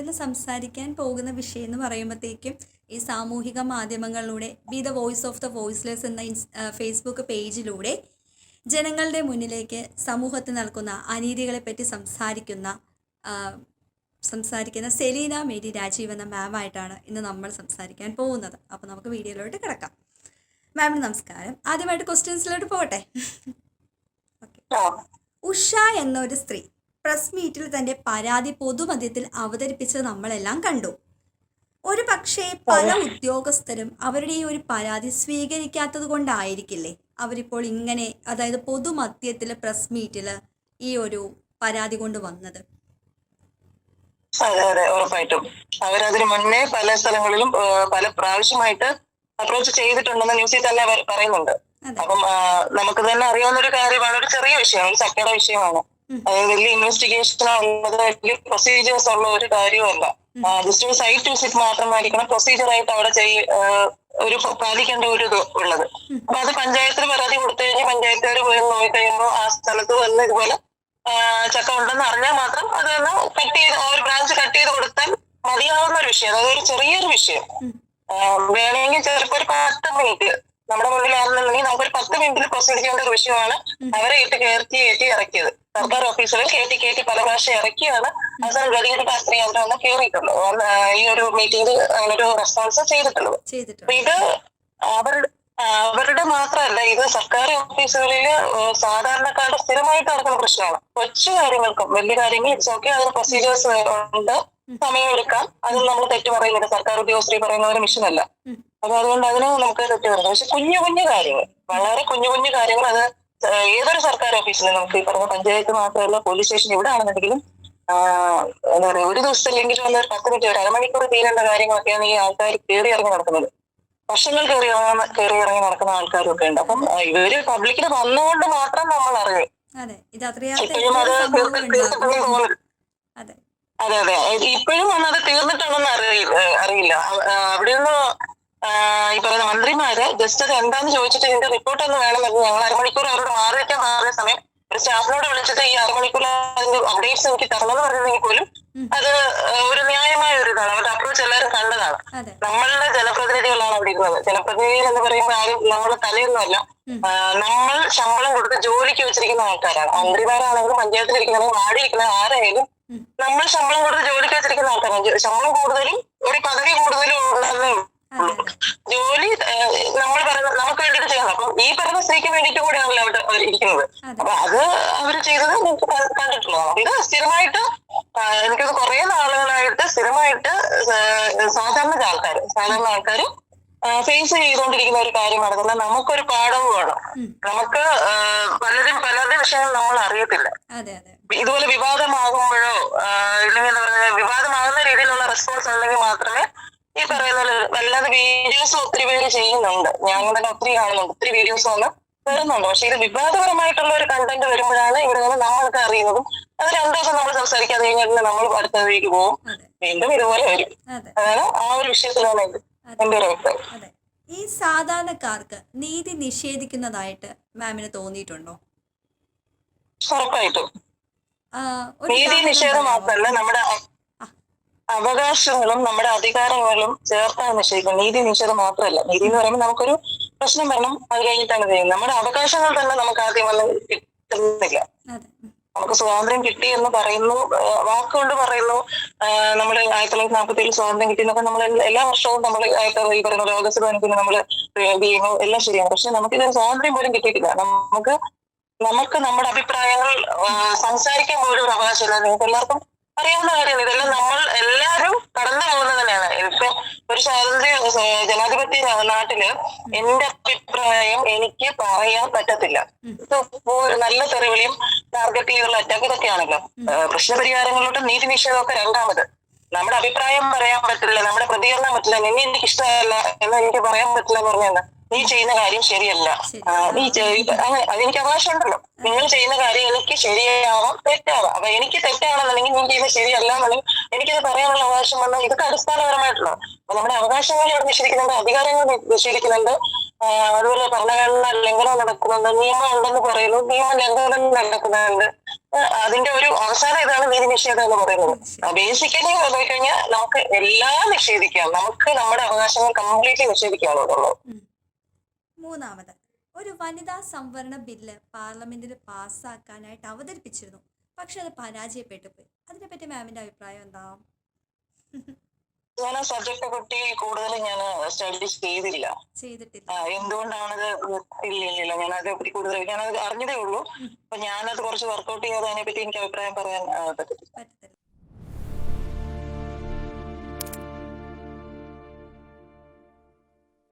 ഇന്ന് സംസാരിക്കാൻ പോകുന്ന വിഷയം എന്ന് പറയുമ്പോഴത്തേക്കും ഈ സാമൂഹിക മാധ്യമങ്ങളിലൂടെ B the voice of the voiceless എന്ന ഫേസ്ബുക്ക് പേജിലൂടെ ജനങ്ങളുടെ മുന്നിലേക്ക് സമൂഹത്തിൽ നടക്കുന്ന അനീതികളെപ്പറ്റി സംസാരിക്കുന്ന സെലീന മേരി രാജീവ് എന്ന മാമായിട്ടാണ് ഇന്ന് നമ്മൾ സംസാരിക്കാൻ പോകുന്നത്. അപ്പോൾ നമുക്ക് വീഡിയോയിലോട്ട് കിടക്കാം. മാമിന് നമസ്കാരം. ആദ്യമായിട്ട് ക്വസ്റ്റ്യൻസിലോട്ട് പോകട്ടെ. ഓക്കെ. ഉഷ എന്നൊരു സ്ത്രീ പ്രസ് മീറ്റിൽ തന്റെ പരാതി പൊതുമധ്യത്തിൽ അവതരിപ്പിച്ചത് നമ്മളെല്ലാം കണ്ടു. ഒരു പക്ഷേ പല ഉദ്യോഗസ്ഥരും അവരുടെ ഈ ഒരു പരാതി സ്വീകരിക്കാത്തത് കൊണ്ടായിരിക്കില്ലേ അവരിപ്പോൾ ഇങ്ങനെ, അതായത് പൊതുമധ്യത്തിൽ പ്രസ് മീറ്റിൽ ഈ ഒരു പരാതി കൊണ്ട് വന്നത്? അതെ അതെ, ഉറപ്പായിട്ടും അവരതിന് മുന്നേ പല സ്ഥലങ്ങളിലും പല പ്രാവശ്യമായിട്ട് അപ്രോച്ച് ചെയ്തിട്ടുണ്ടെന്ന് ന്യൂസിൽ തന്നെ പറയുന്നുണ്ട്. അപ്പം നമുക്ക് തന്നെ അറിയാവുന്ന ഒരു കാര്യമാണ്, ഒരു ചെറിയ വിഷയമാണ്, ഒരു ചക്കയുടെ വിഷയമാണ്. അതായത് വലിയ ഇൻവെസ്റ്റിഗേഷൻ ഉള്ളത്, വലിയ പ്രൊസീജിയേഴ്സ് ഉള്ള ഒരു കാര്യമല്ല. ജസ്റ്റ് ഒരു സൈറ്റ് വിസിറ്റ് മാത്രമായിരിക്കണം പ്രൊസീജിയർ ആയിട്ട് അവിടെ ഒരു പാലിക്കേണ്ട ഒരു ഇത് ഉള്ളത്. അപ്പൊ അത് പഞ്ചായത്തിന് പരാതി കൊടുത്തു കഴിഞ്ഞാൽ പഞ്ചായത്തുകാർ പോയി നോക്കിക്കഴിയുമ്പോൾ ആ സ്ഥലത്ത് വന്ന് ഇതുപോലെ ചക്ക ഉണ്ടെന്ന് അറിഞ്ഞാൽ മാത്രം അത് കട്ട് ചെയ്ത് ഒരു ബ്രാഞ്ച് കട്ട് ചെയ്ത് കൊടുത്താൽ മതിയാവുന്ന ഒരു വിഷയം. അതൊരു ചെറിയൊരു വിഷയം. വേണമെങ്കിൽ ചിലപ്പോൾ ഒരു 10 മിനിറ്റ് നമ്മുടെ മുന്നിലാണെന്നുണ്ടെങ്കിൽ നമുക്കൊരു 10 മിനിറ്റിൽ പ്രൊസീഡ് ചെയ്യേണ്ട ഒരു വിഷയമാണ്. അവരെ കയറ്റി ഇറക്കിയത് സർക്കാർ ഓഫീസുകൾ കയറ്റി പല പ്രാവശ്യം ഇറക്കിയാണ് അവസാനം ഗതികെട്ട് ശാസ്ത്രീയ യന്ത്രം കയറിയിട്ടുള്ളൂ. ഈ ഒരു മീറ്റിംഗിൽ അങ്ങനൊരു റെസ്പോൺസ് ചെയ്തിട്ടുള്ളത്. ഇത് അവരുടെ മാത്രമല്ല, ഇത് സർക്കാർ ഓഫീസുകളിൽ സാധാരണക്കാരുടെ സ്ഥിരമായിട്ട് നടക്കുന്ന പ്രശ്നമാണ്. കൊച്ചു കാര്യങ്ങൾക്കും വലിയ കാര്യങ്ങൾ ഇറ്റ്സ് ഓക്കെ, അതിന് പ്രൊസീജിയേഴ്സ് ഉണ്ട്, സമയമെടുക്കാം. അതിൽ നമ്മൾ തെറ്റ് പറയുന്നില്ല. സർക്കാർ ഉദ്യോഗസ്ഥർ പറയുന്ന ഒരു മിഷനല്ല. അപ്പൊ അതുകൊണ്ട് അതിന് നമുക്ക് തെറ്റ് പറയുന്നത്. പക്ഷെ കുഞ്ഞു കാര്യങ്ങൾ, വളരെ കുഞ്ഞു കാര്യങ്ങൾ, അത് ഏതൊരു സർക്കാർ ഓഫീസിലും നമുക്ക് ഈ പറഞ്ഞ പഞ്ചായത്ത് മാത്രമല്ല, പോലീസ് സ്റ്റേഷൻ ഇവിടെ ആണെന്നുണ്ടെങ്കിലും എന്താ പറയുക, ഒരു ദിവസത്തിലെങ്കിലും വന്ന് ഒരു 10 മിനിറ്റ്, ഒരു അരമണിക്കൂർ തീരേണ്ട കാര്യങ്ങളൊക്കെയാണ് ഈ ആൾക്കാർ കയറി ഇറങ്ങി നടക്കുന്നത്. വർഷങ്ങൾ കയറി ഇറങ്ങി നടക്കുന്ന ആൾക്കാരും ഒക്കെ ഉണ്ട്. അപ്പം ഇവര് പബ്ലിക്കിന് വന്നുകൊണ്ട് മാത്രം നമ്മൾ അറിഞ്ഞു. ഇപ്പോഴും അത് തീർന്നിട്ടുണ്ടെന്ന് തോന്നുന്നു. അതെ അതെ, ഇപ്പോഴും വന്നത് തീർന്നിട്ടുണ്ടെന്ന് അറിയില്ല. അവിടെ നിന്ന് ഈ പറയുന്ന മന്ത്രിമാര് ജസ്റ്റ് അത് എന്താന്ന് ചോദിച്ചിട്ട് ഇതിന്റെ റിപ്പോർട്ട് ഒന്ന് വേണമെന്ന് ഞങ്ങൾ അരമണിക്കൂർ അവരോട് മാറിയ സമയം ഒരു സ്റ്റാഫിനോട് വിളിച്ചിട്ട് ഈ അരമണിക്കൂർ അതിന്റെ അപ്ഡേറ്റ്സ് എനിക്ക് തരണമെന്ന് പറഞ്ഞെങ്കിൽ പോലും അത് ഒരു ന്യായമായ ഒരു ഇതാണ്. അവരുടെ അപ്രോച്ച് എല്ലാവരും കണ്ടതാണ്. നമ്മളുടെ ജനപ്രതിനിധികളാണ് അവിടെ ഇരുന്നത്. ജനപ്രതിനിധികൾ എന്ന് പറയുമ്പോൾ ആരും നമ്മുടെ തലയൊന്നുമല്ല. നമ്മൾ ശമ്പളം കൊടുത്ത് ജോലിക്ക് വെച്ചിരിക്കുന്ന ആൾക്കാരാണ്. മന്ത്രിമാരാണെങ്കിലും പഞ്ചായത്തിലിരിക്കുന്നതാണെങ്കിലും വാർഡിലിരിക്കുന്ന ആരായാലും നമ്മൾ ശമ്പളം കൊടുത്ത് ജോലിക്ക് വെച്ചിരിക്കുന്ന ആൾക്കാരാണ്. ശമ്പളം കൂടുതലും ഒരു പദവി കൂടുതലും ഉള്ളതേ ജോലി നമ്മൾ നമുക്ക് വേണ്ടിയിട്ട് ചെയ്യണം. അപ്പം ഈ പറയുന്ന സ്ത്രീക്ക് വേണ്ടിയിട്ട് കൂടെയാണല്ലോ അവിടെ ഇരിക്കുന്നത്. അപ്പൊ അത് അവര് ചെയ്തത് നമുക്ക് കണ്ടിട്ടുള്ളതാണ്. ഇത് സ്ഥിരമായിട്ട് എനിക്കത് കുറെ നാളുകളായിട്ട് സ്ഥിരമായിട്ട് സാധാരണ ആൾക്കാർ ഫേസ് ചെയ്തുകൊണ്ടിരിക്കുന്ന ഒരു കാര്യമാണ്. എന്നാൽ നമുക്കൊരു പാഠവുമാണ്. നമുക്ക് പലരുടെ വിഷയങ്ങൾ നമ്മൾ അറിയത്തില്ല. ഇതുപോലെ വിവാദമാകുമ്പോഴോ ഇല്ലെങ്കിൽ എന്താ പറയുക, വിവാദമാകുന്ന രീതിയിലുള്ള റെസ്പോൺസ് ഉണ്ടെങ്കിൽ മാത്രമേ ഈ പറയുന്ന വല്ലാതെ വീഡിയോസ് ഒത്തിരി പേര് ചെയ്യുന്നുണ്ട്. ഞാൻ തന്നെ ഒത്തിരി കാണുന്നുണ്ട്, ഒത്തിരി വീഡിയോസ് വന്ന് വരുന്നുണ്ട്. പക്ഷെ ഇത് വിവാദപരമായിട്ടുള്ള ഒരു കണ്ടന്റ് വരുമ്പോഴാണ് ഇവിടെ നിന്ന് നമ്മൾക്ക് അറിയുന്നതും. അത് 2 ദിവസം നമ്മൾ സംസാരിക്കാതെ കഴിഞ്ഞാൽ നമ്മൾ അടുത്തതിലേക്ക് പോകും, വീണ്ടും ഇതുപോലെ വരും. അതാണ് ആ ഒരു വിഷയത്തിലാണ് എന്റെ ഒരു അഭിപ്രായം. ഈ സാധാരണക്കാർക്ക് നീതി നിഷേധിക്കുന്നതായിട്ട് മാമിന് തോന്നിയിട്ടുണ്ടോ? ഉറപ്പായിട്ടും നീതി നിഷേധം മാത്രമല്ല, നമ്മുടെ അവകാശങ്ങളും നമ്മുടെ അധികാരങ്ങളും ചേർത്താണ് നിഷേധിക്കുന്നത്. നീതി നിഷേധം മാത്രമല്ല. നീതി എന്ന് പറയുമ്പോൾ നമുക്കൊരു പ്രശ്നം വരണം, അത് കഴിഞ്ഞിട്ടാണ് ചെയ്യുന്നത്. നമ്മുടെ അവകാശങ്ങൾ തന്നെ നമുക്ക് ആദ്യം വന്ന് കിട്ടുന്നില്ല. നമുക്ക് സ്വാതന്ത്ര്യം കിട്ടി എന്ന് പറയുന്നു, വാക്കുകൊണ്ട് പറയുന്നു. നമ്മൾ 1947 സ്വാതന്ത്ര്യം കിട്ടിയെന്നൊക്കെ നമ്മൾ എല്ലാ വർഷവും നമ്മൾ ഈ പറയുന്ന ഓഗസ്റ്റ് 15 നമ്മൾ ചെയ്യുന്നു, എല്ലാം ശരിയാണ്. പക്ഷെ നമുക്ക് ഇതൊരു സ്വാതന്ത്ര്യം പോലും കിട്ടിയിട്ടില്ല. നമുക്ക് നമ്മുടെ അഭിപ്രായങ്ങൾ സംസാരിക്കാൻ പോലും ഒരു അവകാശമില്ല. നിങ്ങൾക്ക് എല്ലാവർക്കും അറിയാവുന്ന കാര്യമാണ്. ഇതെല്ലാം നമ്മൾ എല്ലാവരും കടന്നു പോകുന്നത് തന്നെയാണ്. ഇപ്പൊ ഒരു സ്വാതന്ത്ര്യ ജനാധിപത്യ നാട്ടില് എന്റെ അഭിപ്രായം എനിക്ക് പറയാൻ പറ്റത്തില്ല. നല്ല തെറിവിളിയും ടാർഗറ്റ് ചെയ്തുള്ള അറ്റാക്ക് ഇതൊക്കെയാണല്ലോ. പ്രശ്നപരിഹാരങ്ങളിലോട്ട് നീതി നിഷേധമൊക്കെ രണ്ടാമത്. നമ്മുടെ അഭിപ്രായം പറയാൻ പറ്റില്ല, നമ്മുടെ പ്രതികരണം പറ്റില്ല, നിന്നെ എനിക്ക് ഇഷ്ടമല്ല എന്ന് എനിക്ക് പറയാൻ പറ്റില്ല എന്ന് പറഞ്ഞാൽ നീ ചെയ്യുന്ന കാര്യം ശരിയല്ല, അങ്ങനെ അതെനിക്ക് അവകാശമുണ്ടല്ലോ. നിങ്ങൾ ചെയ്യുന്ന കാര്യം എനിക്ക് ശരിയാവാം തെറ്റാവാം. അപ്പൊ എനിക്ക് തെറ്റാണെന്നുണ്ടെങ്കിൽ നീ ചെയ്യുന്നത് ശരിയല്ല എന്നുണ്ടെങ്കിൽ എനിക്കത് പറയാനുള്ള അവകാശം വന്നാൽ ഇതൊക്കെ അടിസ്ഥാനപരമായിട്ടുള്ള അപ്പൊ നമ്മുടെ അവകാശങ്ങൾ ഇവിടെ നിഷേധിക്കുന്നുണ്ട്, അധികാരങ്ങൾ നിഷേധിക്കുന്നുണ്ട്. അതുപോലെ ഭരണഘടന ലംഘനം നടക്കുന്നുണ്ട്, നിയമം ഉണ്ടെന്ന് പറയുന്നു, നിയമ ലംഘനം നടക്കുന്നുണ്ട്. അതിന്റെ ഒരു അവസാനം ഇതാണ് നീതി നിഷേധം എന്ന് പറയുന്നത്. ശരി. ബേസിക്കലി നോക്കിക്കഴിഞ്ഞാൽ നമുക്ക് എല്ലാം നിഷേധിക്കാം, നമുക്ക് നമ്മുടെ അവകാശങ്ങൾ കംപ്ലീറ്റ്ലി നിഷേധിക്കാനുള്ളത്. മൂന്നാമത്, ഒരു വനിതാ സംവരണ ബില്ല് പാർലമെന്റിൽ പാസ്സാക്കാനായിട്ട് അവതരിപ്പിച്ചിരുന്നു, പക്ഷെ അത് പരാജയപ്പെട്ടു പോയി. അതിനെപ്പറ്റി മാമിന്റെ അഭിപ്രായം എന്താ? ഞാൻ ആ സബ്ജക്റ്റിനെ പറ്റി കൂടുതൽ ഞാൻ സ്റ്റഡി ചെയ്തില്ല. ചെയ്തിട്ടില്ല. എന്തുകൊണ്ടാണത്? ഇല്ല, ഞാൻ അതേപറ്റി കൂടുതൽ ഞാനത് അറിഞ്ഞതേ ഉള്ളൂ. അപ്പൊ ഞാനത് കുറച്ച് വർക്ക്ഔട്ട് ചെയ്യാതെ അതിനെപ്പറ്റി എനിക്ക് അഭിപ്രായം പറയാൻ പറ്റത്തില്ല. പറ്റത്തില്ല.